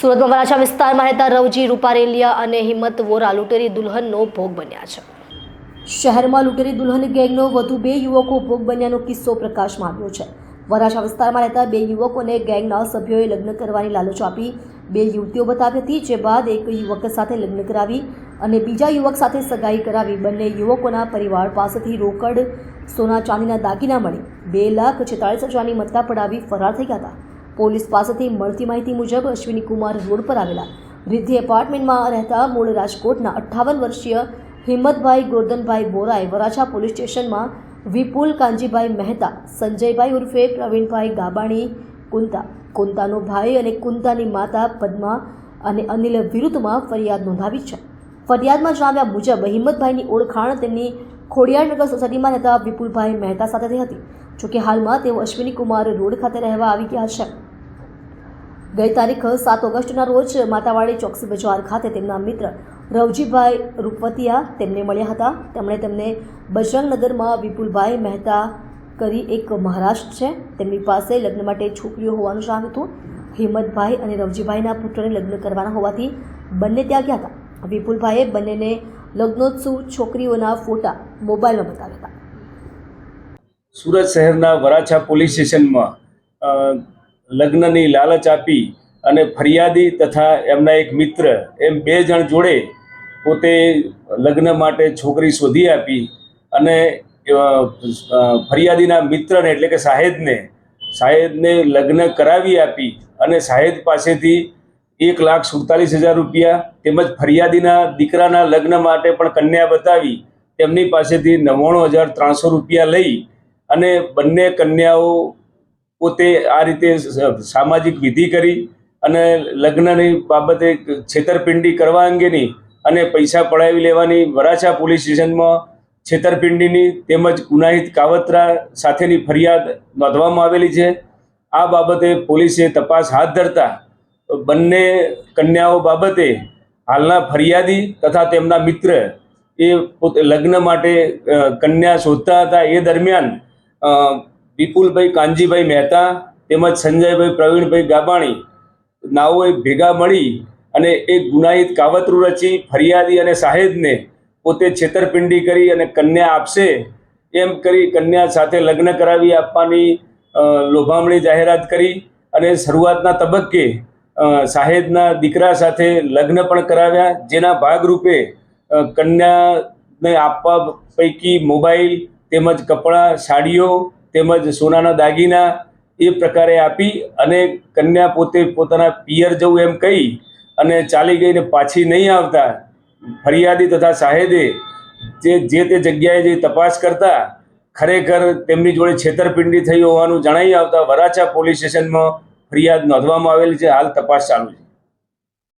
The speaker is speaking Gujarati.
સુરતમાં વરાછા વિસ્તારમાં રહેતા રવજી રૂપારેલિયા અને હિંમત વોરા લૂંટેરી દુલ્હનનો ભોગ બન્યા છે। શહેરમાં લૂંટેરી દુલ્હન ગેંગનો વધુ 2 યુવકો ભોગ બન્યાનો કિસ્સો પ્રકાશમાં આવ્યો છે। વરાછા વિસ્તારમાં રહેતા 2 યુવકોને ગેંગના સભ્યોએ લગ્ન કરવાની લાલચ આપી 2 યુવતીઓ બતાવી હતી, જે બાદ એક યુવક સાથે લગ્ન કરાવી અને બીજા યુવક સાથે સગાઈ કરાવી બંને યુવકોના પરિવાર પાસેથી રોકડ, સોના ચાંદીના દાગીના મળી 2,46,000ની મત્તા પડાવી ફરાર થઈ ગયા હતા। પોલીસ પાસેથી મળતી માહિતી મુજબ અશ્વિની કુમાર રોડ પર આવેલા રિદ્ધિ એપાર્ટમેન્ટમાં રહેતા મૂળ રાજકોટના 58 વર્ષીય હિંમતભાઈ ગોરધનભાઈ બોરાએ વરાછા પોલીસ સ્ટેશનમાં વિપુલ કાંજીભાઈ મહેતા, સંજયભાઈ ઉર્ફે પ્રવીણભાઈ ગાબાણી કુંતાનો ભાઈ અને કુંતાની માતા પદ્મા અને અનિલ વિરુદ્ધમાં ફરિયાદ નોંધાવી છે। ફરિયાદમાં જણાવ્યા મુજબ હિંમતભાઈની ઓળખાણ તેમની ખોડિયારનગર સોસાયટીમાં રહેતા વિપુલભાઈ મહેતા સાથે થઈ હતી। જોકે હાલમાં તેઓ અશ્વિની કુમાર રોડ ખાતે રહેવા આવી ગયા છે। ગઈ તારીખ 7 ઓગસ્ટના રોજ માતાવાડી ચોકસી બજાર ખાતે તેમના મિત્ર રવજીભાઈ રૂપવતિયા તેમને મળ્યા હતા। તેમણે તેમને બજરંગનગરમાં વિપુલભાઈ મહેતા કરી એક મહારાષ્ટ્ર છે, તેમની પાસે લગ્ન માટે છોકરીઓ હોવાનું જણાવ્યું હતું। હિંમતભાઈ અને રવજીભાઈના પુત્રને લગ્ન કરવાના હોવાથી બંને ત્યાં ગયા હતા। વિપુલભાઈએ બંનેને લગ્નોત્સવ છોકરીઓના ફોટા મોબાઈલમાં બતાવ્યા હતા। સુરત શહેરના વરાછા પોલીસ સ્ટેશનમાં લગ્નની લાલચ આપી અને ફરિયાદી તથા એમના એક મિત્ર એમ 2 જણ જોડે પોતે લગ્ન માટે છોકરી શોધી આપી અને ફરિયાદીના મિત્રને એટલે કે શાહેદને લગ્ન કરાવી આપી અને શાહેદ પાસેથી 1,47,000 રૂપિયા તેમજ ફરિયાદીના દીકરાના લગ્ન માટે પણ કન્યા બતાવી તેમની પાસેથી 99,300 રૂપિયા લઈ અને બંને કન્યાઓ પોતે આ રીતે સામાજિક વિધિ કરી અને લગ્નની બાબતે છેતરપિંડી કરવા અંગેની અને પૈસા પડાવી લેવાની વરાછા પોલીસ સ્ટેશનમાં છેતરપિંડીની તેમજ ગુનાહિત કાવતરા સાથેની ફરિયાદ નોંધવામાં આવેલી છે। આ બાબતે પોલીસે તપાસ હાથ ધરતા બંને કન્યાઓ બાબતે હાલના ફરિયાદી તથા તેમના મિત્ર એ લગ્ન માટે કન્યા શોધતા હતા એ દરમિયાન વિપુલભાઈ કાંજીભાઈ મહેતા તેમજ સંજયભાઈ પ્રવીણભાઈ ગાબાણી નાઓએ ભેગા મળી અને એક ગુનાહિત કાવતરું રચી ફરિયાદી અને શાહેદને પોતે છેતરપિંડી કરી અને કન્યા આપશે એમ કરી કન્યા સાથે લગ્ન કરાવી આપવાની લોભામણી જાહેરાત કરી અને શરૂઆતના તબક્કે શાહેદના દીકરા સાથે લગ્ન પણ કરાવ્યા, જેના ભાગરૂપે કન્યાને આપવા પૈકી મોબાઈલ તેમજ કપડાં, સાડીઓ તેમજ સોનાના દાગીના એ પ્રકારે આપી અને કન્યા પોતે પોતાના પિયર જવું એમ કહી અને ચાલી ગઈને પાછી નહીં આવતા ફરિયાદી તથા શાહેદે જે તે જગ્યાએ જે તપાસ કરતા ખરેખર તેમની જોડે છેતરપિંડી થઈ હોવાનું જણાઈ આવતા વરાછા પોલીસ સ્ટેશનમાં ફરિયાદ નોંધવામાં આવેલી છે। હાલ તપાસ ચાલુ છે।